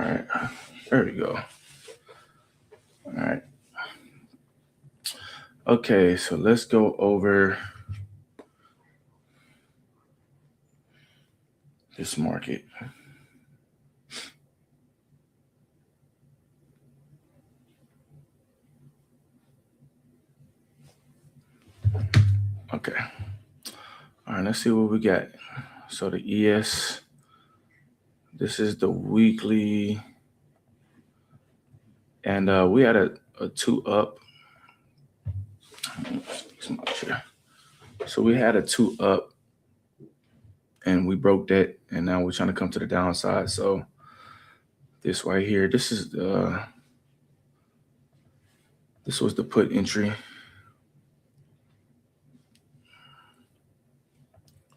right, there we go. All right. Okay, so let's go over this market. Okay. All right, let's see what we got. So the ES, this is the weekly, and we had a 2 up. So we had a 2 up, and we broke that, and now we're trying to come to the downside. So this right here, this was the put entry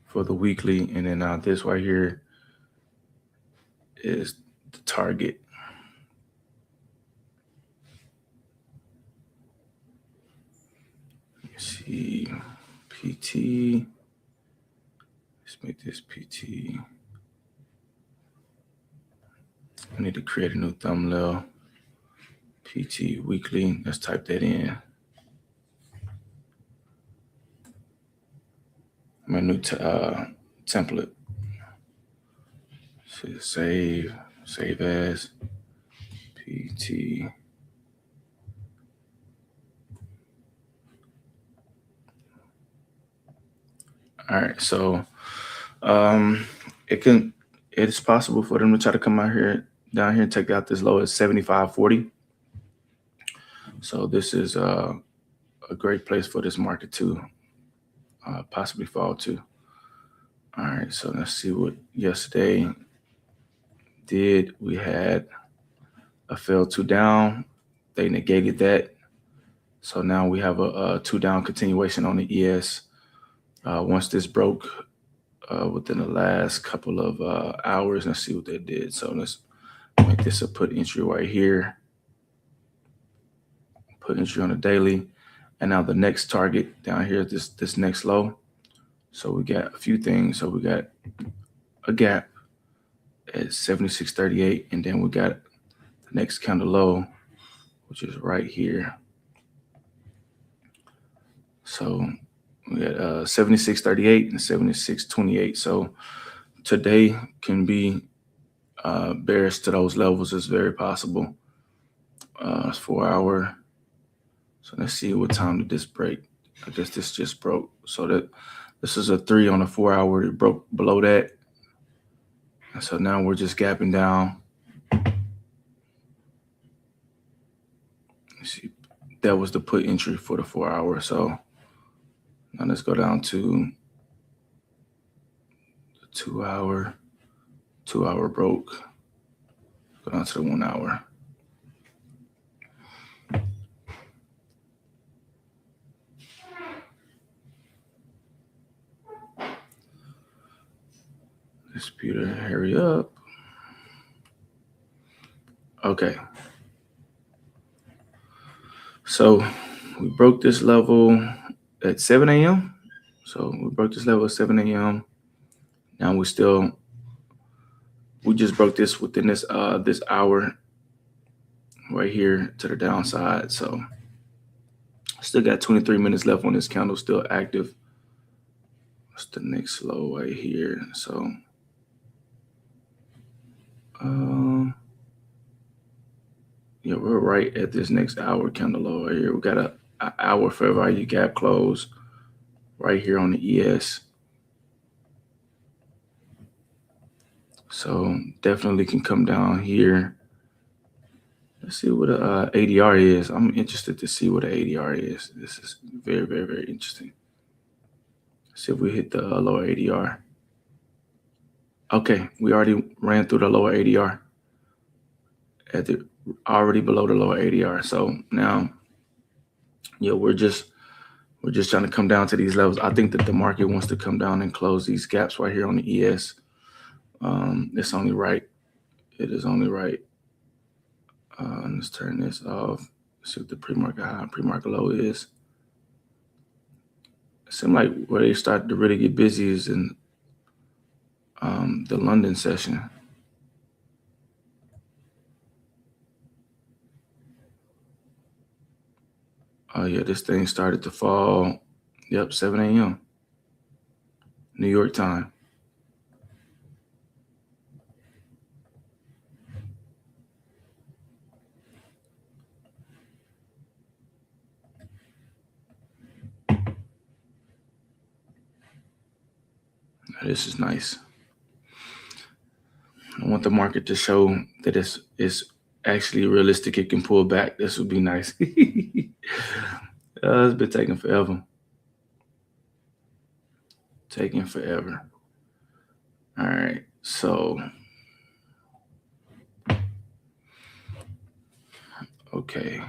for the weekly, and then this right here is the target. You see PT. Let's make this PT. I need to create a new thumbnail. PT weekly. Let's type that in. My new template. So save as PT. All right, so it's possible for them to try to come down here and take out this low as 75.40. So this is a great place for this market to possibly fall to. All right, so let's see what yesterday did. We had a fail 2 down. They negated that. So now we have a 2 down continuation on the ES. Once this broke within the last couple of hours, let's see what that did. So let's make this a put entry right here. Put entry on the daily. And now the next target down here, this next low. So we got a few things. So we got a gap at 76.38, and then we got the next candle low, which is right here. So we got 76.38 and 76.28. So today can be bearish to those levels. It's very possible. It's 4 hour. So let's see what time did this break. I guess this just broke. So that this is a 3 on the 4 hour. It broke below that. And so now we're just gapping down. Let's see. That was the put entry for the 4 hour. So now let's go down to the 2 hour. 2 hour broke. Go down to the 1 hour. Disputer, hurry up. Okay. So we broke this level at 7 a.m. So we broke this level at 7 a.m. Now we just broke this within this hour right here to the downside. So still got 23 minutes left on this candle, still active. What's the next low right here? So yeah, we're right at this next hour candle low right here. We got an hour fair value gap close right here on the ES. So definitely can come down here. Let's see what a ADR is. I'm interested to see what an ADR is. This is very, very, very interesting. Let's see if we hit the lower ADR. Okay, we already ran through the lower ADR. Already below the lower ADR. So now, yeah, we're just trying to come down to these levels. I think that the market wants to come down and close these gaps right here on the ES. It's only right. It is only right. Let's turn this off. See what the pre-market high and pre-market low is. It seems like where they start to really get busy is in the London session. Oh yeah, this thing started to fall. Yep, 7 a.m. New York time. This is nice. I want the market to show that it's actually realistic. It can pull back. This would be nice. It's been taking forever. Taking forever. All right. So, okay.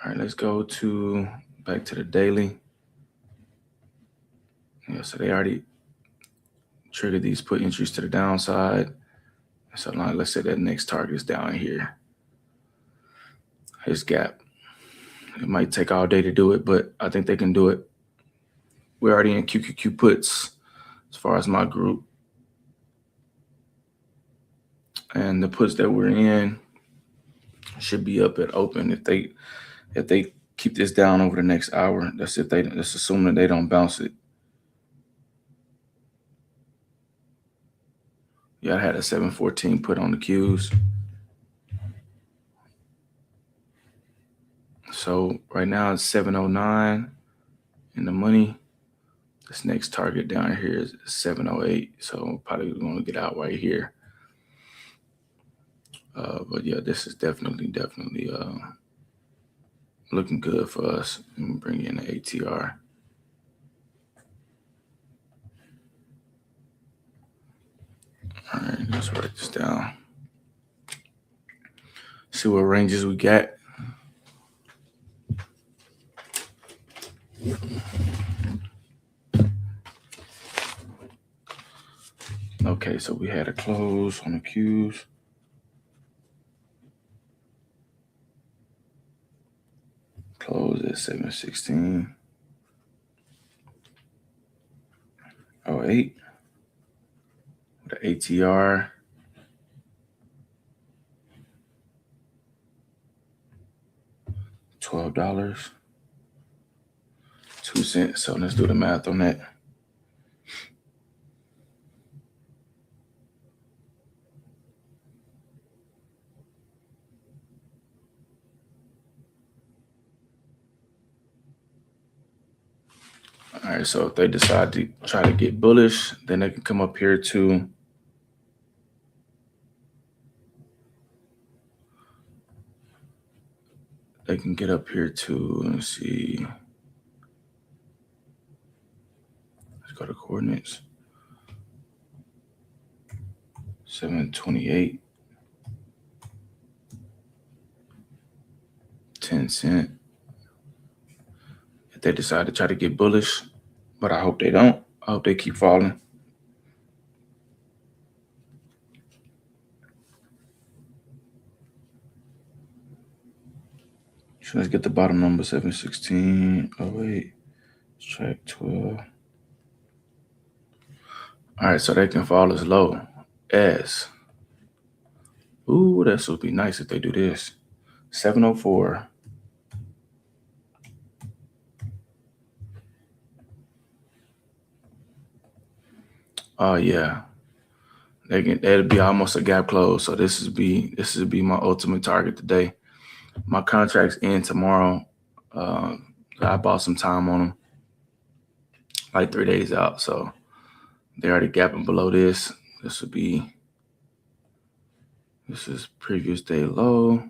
All right, let's go back to the daily. Yeah, so they already triggered these put entries to the downside. So now let's say that next target is down here. His gap. It might take all day to do it, but I think they can do it. We're already in QQQ puts as far as my group. And the puts that we're in should be up at open if they keep this down over the next hour. Let's assume that they don't bounce it. Yeah, I had a 714 put on the Qs. So right now it's 709 in the money. This next target down here is 708. So probably going to get out right here. But yeah, this is definitely looking good for us. Let me bring in the ATR. All right, let's write this down. See what ranges we got. Okay, so we had a close on the Qs. Close at 716. 08. With the ATR. $12. 2 cents. So let's do the math on that. All right, so if they decide to try to get bullish, then they can come up here to they can get up here to, let's see. Let's go to coordinates. 728. 10 cents. If they decide to try to get bullish, but I hope they don't. I hope they keep falling. So let's get the bottom number, 716. Oh, wait. Let's track 12. All right, so they can fall as low as. Ooh, this would be nice if they do this. 704. Oh yeah. That'll be almost a gap close. So this would be my ultimate target today. My contracts end tomorrow. I bought some time on them, like 3 days out. So they're already gapping below this. This is previous day low.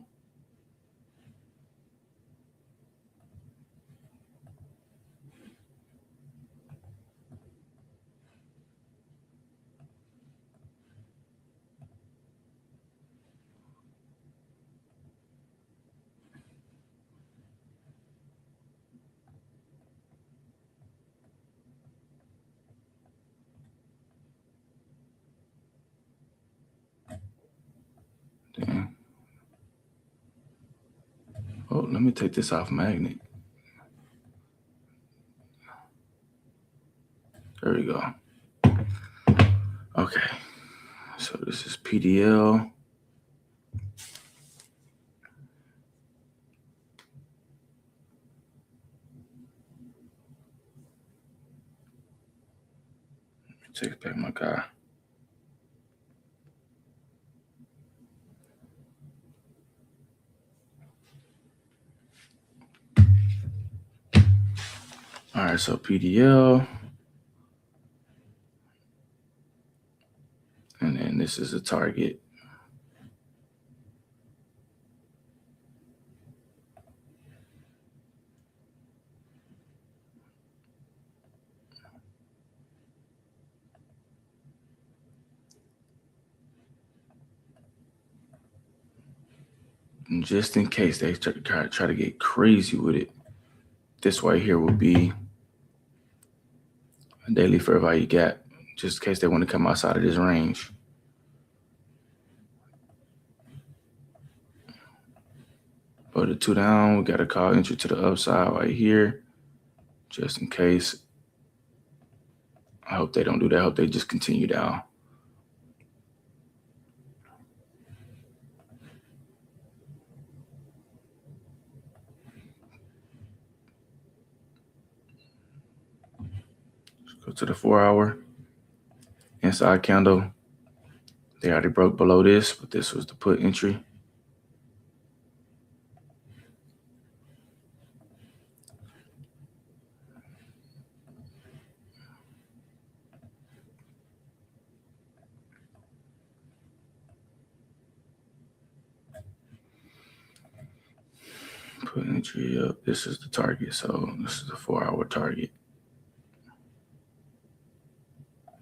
Dang. Oh, let me take this off magnet. There we go. Okay, so this is PDL. Take back my guy. All right, so PDL. And then this is a target. And just in case they try to get crazy with it, this right here will be a daily fair value gap, just in case they want to come outside of this range. But the 2 down, we got to call entry to the upside right here, just in case. I hope they don't do that. I hope they just continue down. Let's go to the 4-hour. Inside candle. They already broke below this, but this was the put entry. Put entry up. This is the target. So this is the 4-hour target.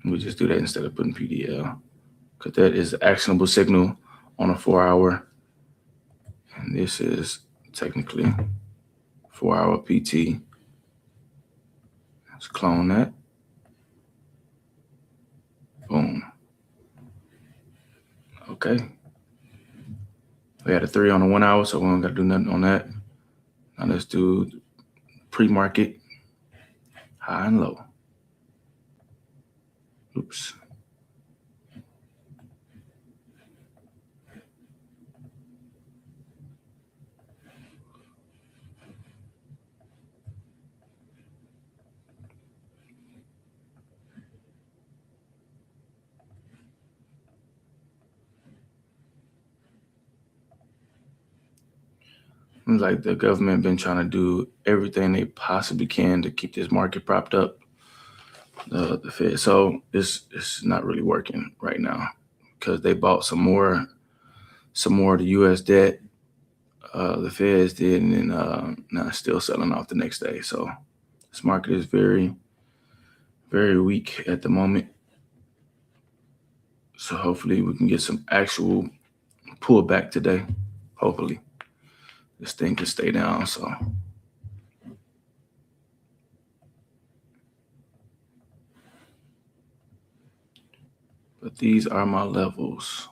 We just do that instead of putting PDL, because that is the actionable signal on a 4-hour. And this is technically 4-hour PT. Let's clone that. Boom. Okay. We had a 3 on the 1 hour, so we don't got to do nothing on that. Now let's do pre-market, high and low. Oops. Like the government been trying to do everything they possibly can to keep this market propped up, the Fed. So it's not really working right now because they bought some more of the U.S. debt. The Feds did, and then now it's still selling off the next day. So this market is very, very weak at the moment. So hopefully we can get some actual pullback today. Hopefully this thing can stay down. So. But these are my levels.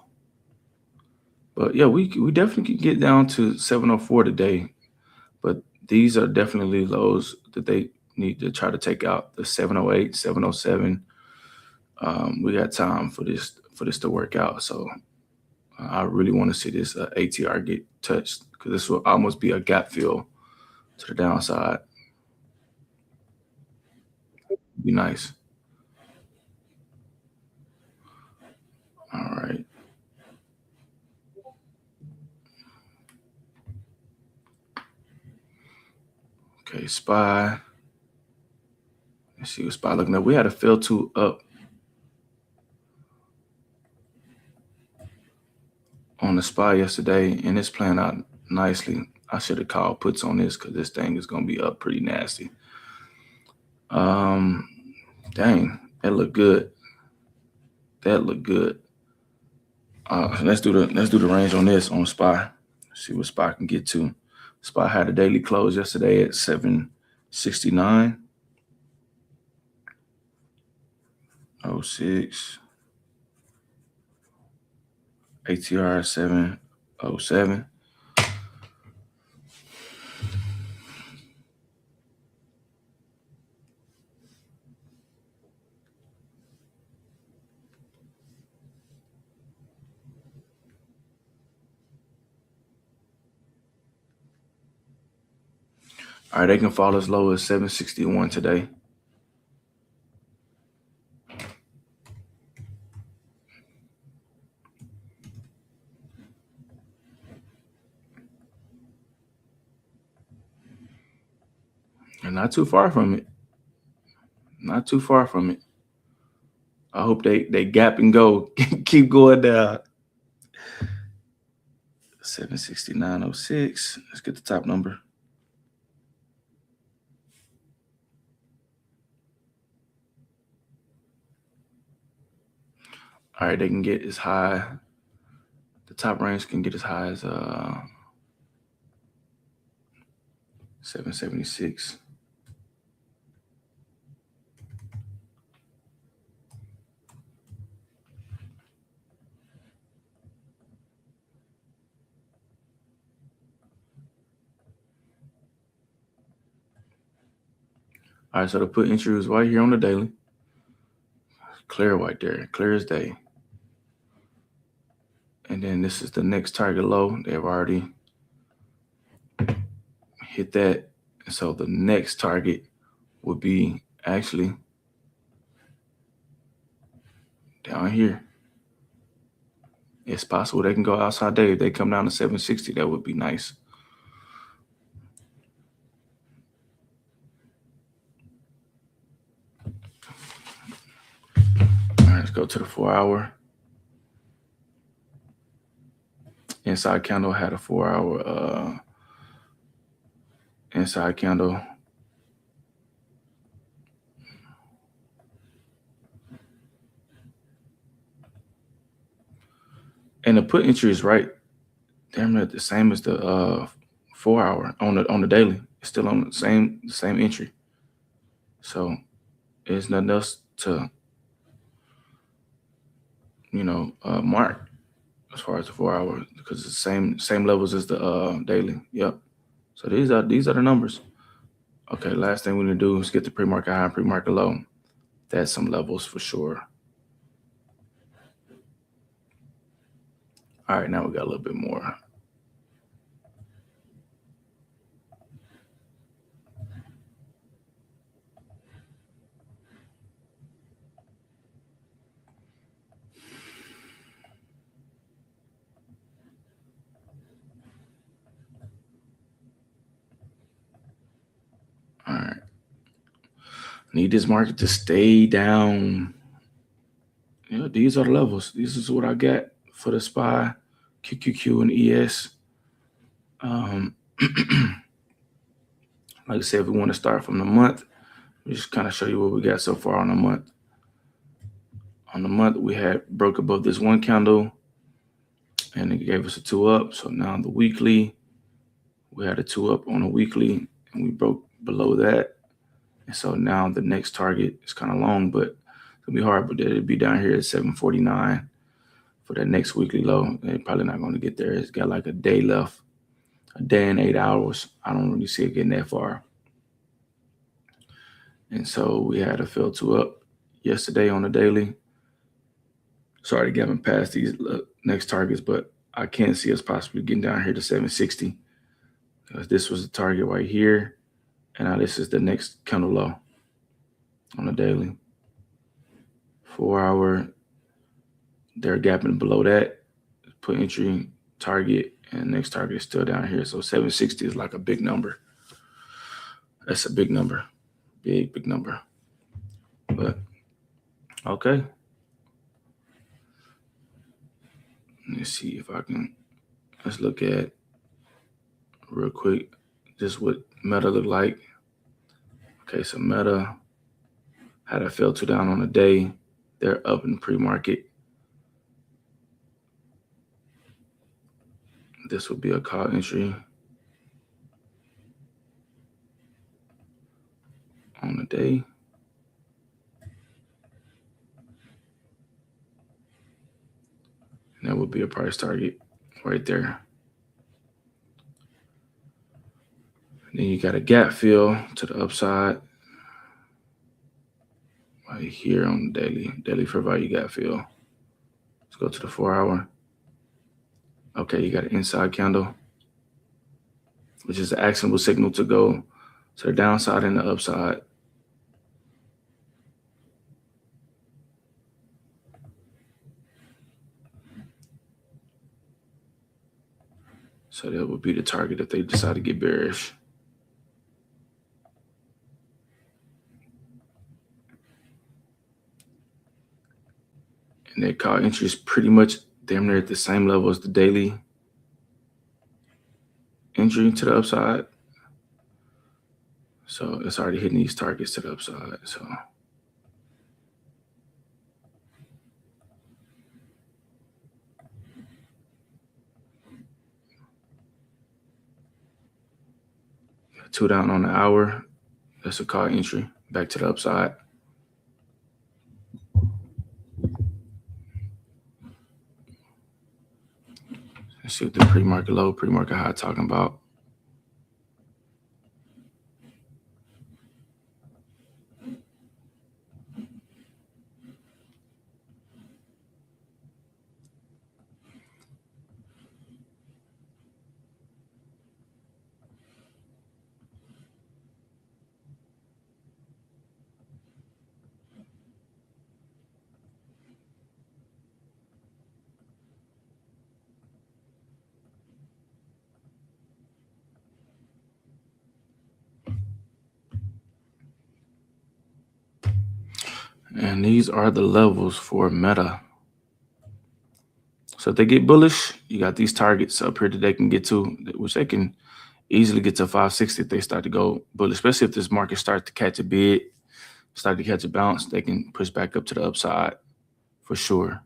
But yeah, we definitely could get down to 704 today. But these are definitely lows that they need to try to take out. The 708, 707. We got time for this to work out. So I really want to see this ATR get touched, because this will almost be a gap fill to the downside. Be nice. All right. Okay, SPY. Let's see what SPY looking at. We had a fill to up on the SPY yesterday, and it's playing out nicely. I should have called puts on this because this thing is going to be up pretty nasty. Dang, that looked good. That looked good. Let's do the range on this on SPY. See what SPY can get to. SPY had a daily close yesterday at 769. 06. ATR 707. All right, they can fall as low as 761 today. And not too far from it. Not too far from it. I hope they gap and go. Keep going down. 769.06. Let's get the top number. All right, they can get as high. The top range can get as high as 776. All right, so the put entry was right here on the daily. Clear right there, clear as day. And then this is the next target low. They've already hit that. So the next target would be actually down here. It's possible they can go outside day. If they come down to 760, that would be nice. All right, let's go to the 4 hour. Inside candle had a 4 hour inside candle. And the put entry is right damn near the same as the 4 hour on the daily. It's still on the same entry. So there's nothing else to mark as far as the 4 hour, because it's the same levels as the daily. Yep. So these are the numbers. Okay, last thing we need to do is get the pre-market high and pre-market low. That's some levels for sure. All right, now we got a little bit more. All right. Need this market to stay down. Yeah, these are the levels. This is what I got for the SPY, QQQ, and ES. Like I said, if we want to start from the month, we just kind of show you what we got so far on the month. On the month, we had broke above this one candle, and it gave us a 2 up. So now the weekly, we had a 2 up on a weekly, and we broke below that. And so now the next target is kind of long, but it'll be hard, but it'll be down here at 749 for that next weekly low. They're probably not going to get there. It's got like a day left, a day and 8 hours. I don't really see it getting that far. And so we had a fill 2 up yesterday on the daily. Sorry to get past these next targets, but I can't see us possibly getting down here to 760, because this was the target right here. And now this is the next candle low on the daily. 4 hour, they're gapping below that. Put entry, target, and next target is still down here. So 760 is like a big number. That's a big number. Big number. But okay. Let me see if I can. Let's look at real quick just what Meta looked like. Okay, so Meta had a fail 2 down on the day. They're up in pre-market. This would be a call entry on the day. And that would be a price target right there. And then you got a gap fill to the upside right here on the daily fair value gap fill. Let's go to the 4 hour. Okay, you got an inside candle, which is an actionable signal to go to the downside and the upside. So that would be the target if they decide to get bearish. And that call entry is pretty much damn near at the same level as the daily entry to the upside. So it's already hitting these targets to the upside. So two down on the hour. That's a call entry back to the upside. Let's see what the pre-market low, pre-market high talking about. And these are the levels for Meta. So if they get bullish, you got these targets up here that they can get to, which they can easily get to 560 if they start to go bullish, especially if this market starts to catch a bid, start to catch a bounce, they can push back up to the upside for sure.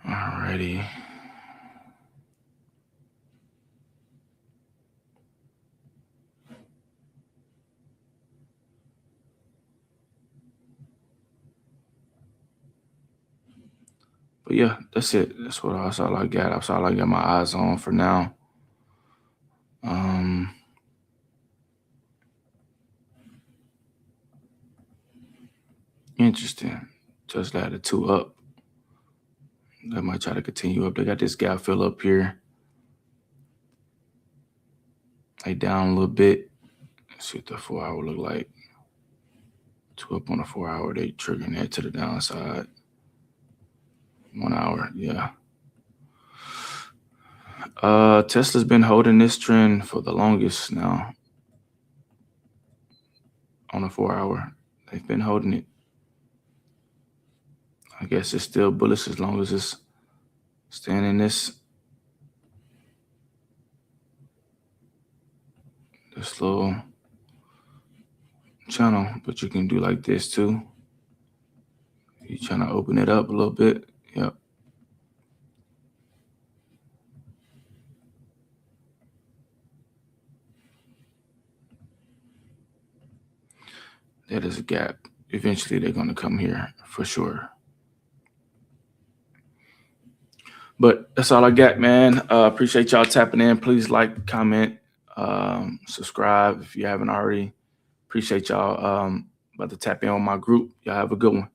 Alrighty. But yeah, that's it. That's all I got. That's all I got my eyes on for now. Interesting. Just had a 2 up. They might try to continue up. They got this gap fill up here. They down a little bit. Let's see what the 4 hour look like. 2 up on the 4 hour. They triggering that to the downside. 1 hour, yeah. Tesla's been holding this trend for the longest now. On the 4 hour, they've been holding it. I guess it's still bullish as long as it's staying in this little channel. But you can do like this too. You're trying to open it up a little bit. Yep. That is a gap. Eventually, they're going to come here for sure. But that's all I got, man. Appreciate y'all tapping in. Please like, comment, subscribe if you haven't already. Appreciate y'all about to tap in on my group. Y'all have a good one.